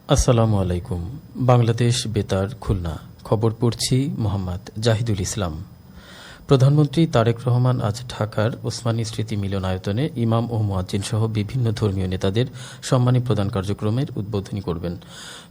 আসসালামু আলাইকুম। বাংলাদেশ বেতার, খুলনা। খবর পড়ছি মোহাম্মদ জাহিদুল ইসলাম। প্রধানমন্ত্রী তারেক রহমান আজ ঢাকার ওসমানী স্মৃতি মিলনায়তনে ইমাম ও মুয়াজ্জিন সহ বিভিন্ন ধর্মীয় নেতাদের সম্মানী প্রদান কার্যক্রমের উদ্বোধনী করবেন।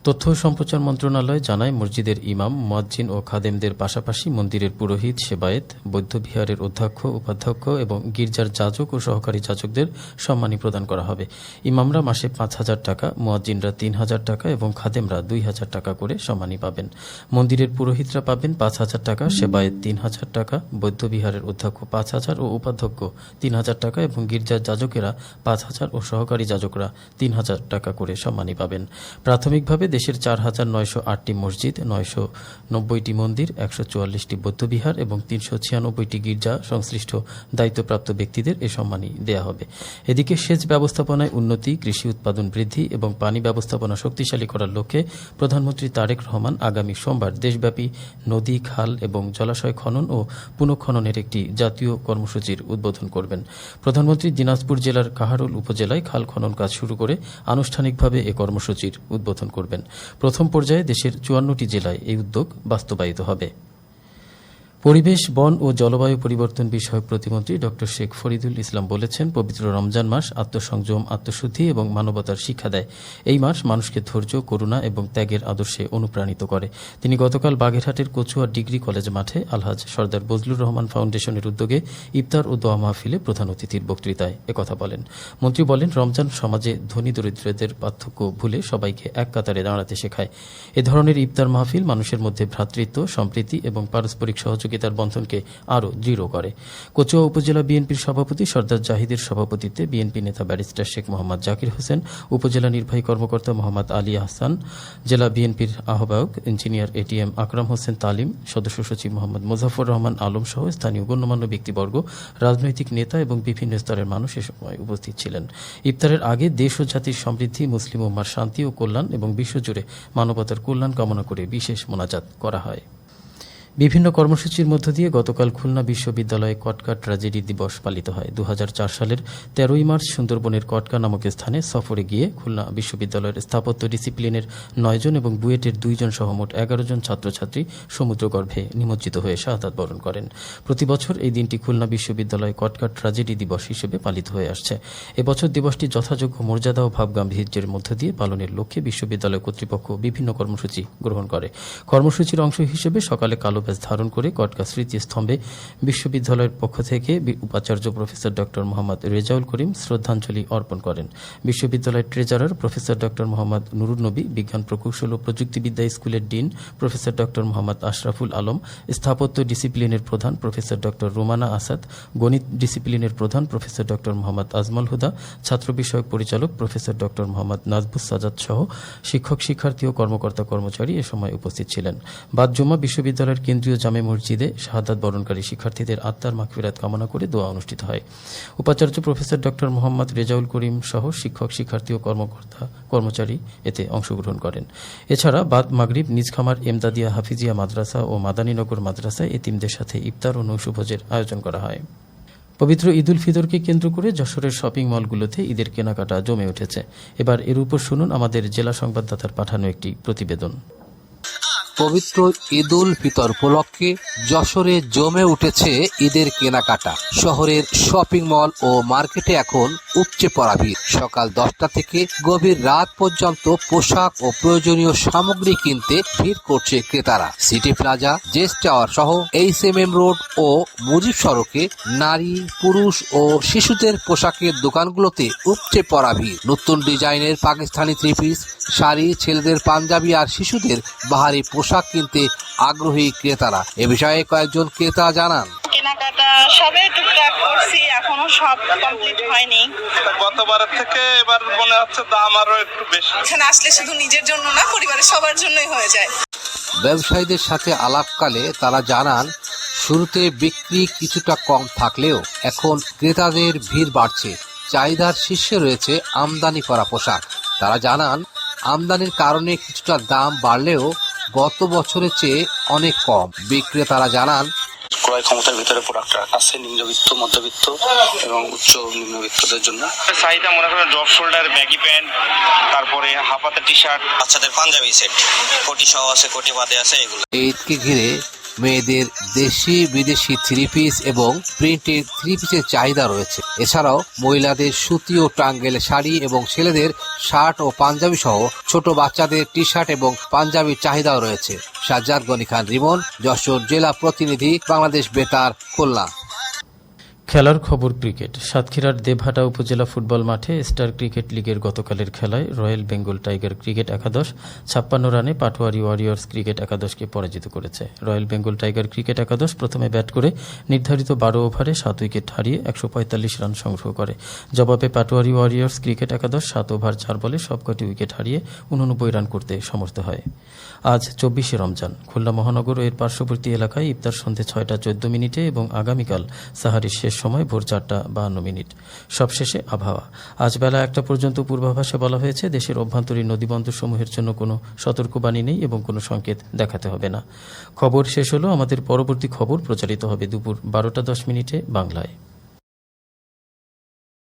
তথ্য ও সম্প্রচার মন্ত্রণালয় জানায়, মসজিদের ইমাম, মুয়াজ্জিন ও খাদেমদের পাশাপাশি মন্দিরের পুরোহিত, সেবায়েত, বৌদ্ধবিহারের অধ্যক্ষ, উপাধ্যক্ষ এবং গির্জার যাজক ও সহকারী যাজকদের সম্মানী প্রদান করা হবে। ইমামরা মাসে ৫,০০০ টাকা, মুয়াজ্জিনরা ৩,০০০ টাকা এবং খাদেমরা ২,০০০ টাকা করে সম্মানী পাবেন। মন্দিরের পুরোহিতরা পাবেন ৫,০০০ টাকা, সেবায়েত ৩,০০০ টাকা, বৌদ্ধবিহারের অধ্যক্ষ ৫,০০০ ও উপাধ্যক্ষ ৩,০০০ টাকা এবং গির্জার যাজকেরা ৫,০০০ ও সহকারী যাজকরা ৩,০০০ টাকা করে সম্মানী পাবেন। প্রাথমিকভাবে দেশের ৪,৯০৮টি মসজিদ, ৯৯০টি মন্দির, ১৪৪টি বৌদ্ধবিহার এবং ৩৯৬টি গির্জা সংশ্লিষ্ট দায়িত্বপ্রাপ্ত ব্যক্তিদের এ সম্মানী দেয়া হবে। এদিকে সেচ ব্যবস্থাপনায় উন্নতি, কৃষি উৎপাদন বৃদ্ধি এবং পানি ব্যবস্থাপনা শক্তিশালী করার লক্ষ্যে প্রধানমন্ত্রী তারেক রহমান আগামী সোমবার দেশব্যাপী নদী, খাল এবং জলাশয় খনন ও পুনঃখননের একটি জাতীয় কর্মসূচির উদ্বোধন করবেন। প্রধানমন্ত্রী দিনাজপুর জেলার কাহারোল উপজেলায় খাল খনন কাজ শুরু করে আনুষ্ঠানিকভাবে এ কর্মসূচির উদ্বোধন করবেন। প্রথম পর্যায়ে দেশের ৫৪টি জেলায় এই উদ্যোগ বাস্তবায়িত হবে। পরিবেশ, বন ও জলবায়ু পরিবর্তন বিষয়ক প্রতিমন্ত্রী ড শেখ ফরিদুল ইসলাম বলেছেন, পবিত্র রমজান মাস আত্মসংযম, আত্মশুদ্ধি এবং মানবতার শিক্ষা দেয়। এই মাস মানুষকে ধৈর্য, করুণা এবং ত্যাগের আদর্শে অনুপ্রাণিত করে। তিনি গতকাল বাগেরহাটের কচুয়া ডিগ্রি কলেজ মাঠে আলহাজ সরদার বজলুর রহমান ফাউন্ডেশনের উদ্যোগে ইফতার ও দোয়া মাহফিলে প্রধান অতিথির বক্তৃতায় একথা বলেন। মন্ত্রী বলেন, রমজান সমাজে ধনী দরিদ্রদের পার্থক্য ভুলে সবাইকে এক কাতারে দাঁড়াতে শেখায়। এ ধরনের ইফতার মাহফিল মানুষের মধ্যে ভ্রাতৃত্ব, সম্প্রীতি এবং পারস্পরিক সহযোগিতার বন্ধনকে আরও দৃঢ় করে। কচুয়া উপজেলা বিএনপির সভাপতি সর্দার জাহিদের সভাপতিত্বে বিএনপি নেতা ব্যারিস্টার শেখ মোহাম্মদ জাকির হোসেন, উপজেলা নির্বাহী কর্মকর্তা মোহাম্মদ আলী আহসান, জেলা বিএনপির আহ্বায়ক ইঞ্জিনিয়ার এটিএম আকরাম হোসেন তালিম, সদস্য সচিব মোহাম্মদ মোজাফর রহমান আলম সহ স্থানীয় গণ্যমান্য ব্যক্তিবর্গ, রাজনৈতিক নেতা এবং বিভিন্ন স্তরের মানুষ এ সময় উপস্থিত ছিলেন। ইফতারের আগে দেশ ও জাতির সমৃদ্ধি, মুসলিম উম্মার শান্তি ও কল্যাণ এবং বিশ্বজুড়ে মানবতার কল্যাণ কামনা করে বিশেষ মোনাজাত করা হয়। বিভিন্ন কর্মসূচির মধ্য দিয়ে গতকাল খুলনা বিশ্ববিদ্যালয়ে কটকা ট্র্যাজেডি দিবস পালিত হয়। ২০০৪ সালের ১৩ই মার্চ সুন্দরবনের কটকা নামক স্থানে সফরে গিয়ে খুলনা বিশ্ববিদ্যালয়ের স্থাপত্য ডিসিপ্লিনের ৯ জন এবং বুয়েটের ২ জন সহ মোট ১১ জন ছাত্রছাত্রী সমুদ্রগর্ভে নিমজ্জিত হয়ে শাহাদাত বরণ করেন। প্রতি বছর এই দিনটি খুলনা বিশ্ববিদ্যালয়ে কটকা ট্র্যাজেডি দিবস হিসেবে পালিত হয়ে আসছে। এবছর দিবসটি যথাযোগ্য মর্যাদা ও ভাবগাম্ভীর্যের মধ্য দিয়ে পালনের লক্ষ্যে বিশ্ববিদ্যালয় কর্তৃপক্ষ বিভিন্ন কর্মসূচি গ্রহণ করে। কর্মসূচির অংশ হিসেবে সকালে কালো ব্যাজ ধারণ করে কটকা স্মৃতিস্তম্ভে বিশ্ববিদ্যালয়ের পক্ষ থেকে উপাচার্য প্রফেসর ড মোহাম্মদ রেজাউল করিম শ্রদ্ধাঞ্জলি অর্পণ করেন। বিশ্ববিদ্যালয়ের ট্রেজারার প্রফেসর ড মোহাম্মদ নুরুন নবী, বিজ্ঞান প্রকৌশল ও প্রযুক্তিবিদ্যা স্কুলের ডিন প্রফেসর ড মোহাম্মদ আশরাফুল আলম, স্থাপত্য ডিসিপ্লিনের প্রধান প্রফেসর ড রুমানা আসাদ, গণিত ডিসিপ্লিনের প্রধান প্রফেসর ড মোহাম্মদ আজমল হুদা, ছাত্র বিষয়ক পরিচালক প্রফেসর ড মোহাম্মদ নাজবুস সাজাদ সহ শিক্ষক, শিক্ষার্থী ও কর্মকর্তা কর্মচারী এ সময় উপস্থিত ছিলেন। বাদ জুমা বিশ্ববিদ্যালয়ের কেন্দ্রীয় জামে মসজিদে শাহাদাত বরণকারী শিক্ষার্থীদের আত্মার মাগফিরাত কামনা করে দোয়া অনুষ্ঠিত হয়। উপাচার্য প্রফেসর ড মোহাম্মদ রেজাউল করিম সহ শিক্ষক, শিক্ষার্থী ও কর্মকর্তা কর্মচারী এতে অংশগ্রহণ করেন। এছাড়া বাদ মাগরিব নিজখামার এমদাদিয়া হাফিজিয়া মাদ্রাসা ও মাদানীনগর মাদ্রাসায় এতিমদের সাথে ইফতার ও নৈশভোজের আয়োজন করা হয়। পবিত্র ঈদ উল ফিতরকে কেন্দ্র করে যশোরের শপিং মলগুলোতে ঈদের কেনাকাটা জমে উঠেছে। এবার এর উপর শুনুন আমাদের জেলা সংবাদদাতার পাঠানো একটি প্রতিবেদন। পবিত্র ঈদ উল ফিতর উপলক্ষে যশোরে জমে উঠেছে ঈদের কেনাকাটা। শহরের শপিং মল ও মার্কেটে এখন উপচে পড়া ভিড়। সকাল 10টা থেকে গভীর রাত পর্যন্ত পোশাক ও প্রয়োজনীয় সামগ্রী কিনতে ভিড় করছে ক্রেতারা। সিটি প্লাজা, জেস টাওয়ার সহ HMM রোড ও মুজিব সড়কে নারী, পুরুষ ও শিশুদের পোশাকের দোকানগুলোতে উপচে পড়া ভিড়। নতুন ডিজাইনের পাকিস্তানি থ্রি পিস, শাড়ি, ছেলেদের পাঞ্জাবি আর শিশুদের বাহারি পোশাক কিনতে আগ্রহী ক্রেতারা। এ বিষয়ে কয়েকজন ক্রেতা জানান, কেনাকাটা সবে টুকটাক করছি, এখনো সব কমপ্লিট হয়নি। গতবারের থেকে এবার মনে হচ্ছে দাম আরো একটু বেশি। এখানে আসলে শুধু নিজের জন্য না, পরিবারের সবার জন্যই হয়ে যায়। ব্যবসায়ীদের সাথে আলাপকালে তারা জানান, শুরুতে বিক্রি কিছুটা কম থাকলেও এখন ক্রেতাদের ভিড় বাড়ছে। চাহিদার শীর্ষে রয়েছে আমদানি করা পোশাক। তারা জানান, আমদানির কারণে কিছুটা দাম বাড়লেও গত বছরের চেয়ে অনেক কম। বিক্রেতারা জানান, ক্রয় ক্ষমতার ভিতরে প্রোডাক্ট রাখা আছে নিম্নবিত্ত, মধ্যবিত্ত এবং উচ্চ নিম্নবিত্তদের জন্য। চাহিদা মনে করেন ড্রপ শোল্ডার, ব্যাগি প্যান্ট, তারপরে হাফাতে টি শার্ট, বাচ্চাদের পাঞ্জাবি সেট, কোটি সহ আছে, কোটি বাদে আছে, এগুলো। ঈদকে ঘিরে মেয়েদের দেশি বিদেশি থ্রি পিস এবং প্রিন্টেড থ্রি পিসের চাহিদা রয়েছে। এছাড়াও মহিলাদের সুতি ও টাঙ্গেল শাড়ি এবং ছেলেদের শার্ট ও পাঞ্জাবি সহ ছোট বাচ্চাদের টি শার্ট এবং পাঞ্জাবির চাহিদাও রয়েছে। সাজ্জাদ গনি খান রিমন, যশোর জেলা প্রতিনিধি, বাংলাদেশ বেতার, খুলনা। খেলার খবর ক্রিকেট। সাতক্ষীরার দেবহাটা উপজেলা ফুটবল মাঠে স্টার ক্রিকেট লিগের গতকালের খেলায় রয়্যাল বেঙ্গল টাইগার ক্রিকেট একাদশ 56 রানে পাটোয়ারি ওয়ারিয়র্স ক্রিকেট একাদশকে পরাজিত করেছে। রয়্যাল বেঙ্গল টাইগার ক্রিকেট একাদশ প্রথমে ব্যাট করে নির্ধারিত 12 ওভারে 7 উইকেট হারিয়ে 145 রান সংগ্রহ করে। জবাবে পাটোয়ারি ওয়ারিয়র্স ক্রিকেট একাদশ 7 ওভার 4 বলে সবকটি উইকেট হারিয়ে 89 রান করতে সমর্থ হয়। আজ 24শে রমজান। খুলনা মহানগর ও এর পার্শ্ববর্তী এলাকায় ইফতার সন্ধ্যে 6:14 এবং আগামীকাল সাহারির শেষ সময় ভোর 4:52। সবশেষে আবহাওয়া। আজ বেলা 1টা পর্যন্ত পূর্বাভাসে বলা হয়েছে দেশের অভ্যন্তরীণ নদীবন্দরসমূহের জন্য কোনো সতর্কবাণী নেই এবং কোনো সংকেত দেখাতে হবে না। খবর শেষ হলো। আমাদের পরবর্তী খবর প্রচারিত হবে দুপুর 12টা 10 বাংলায়।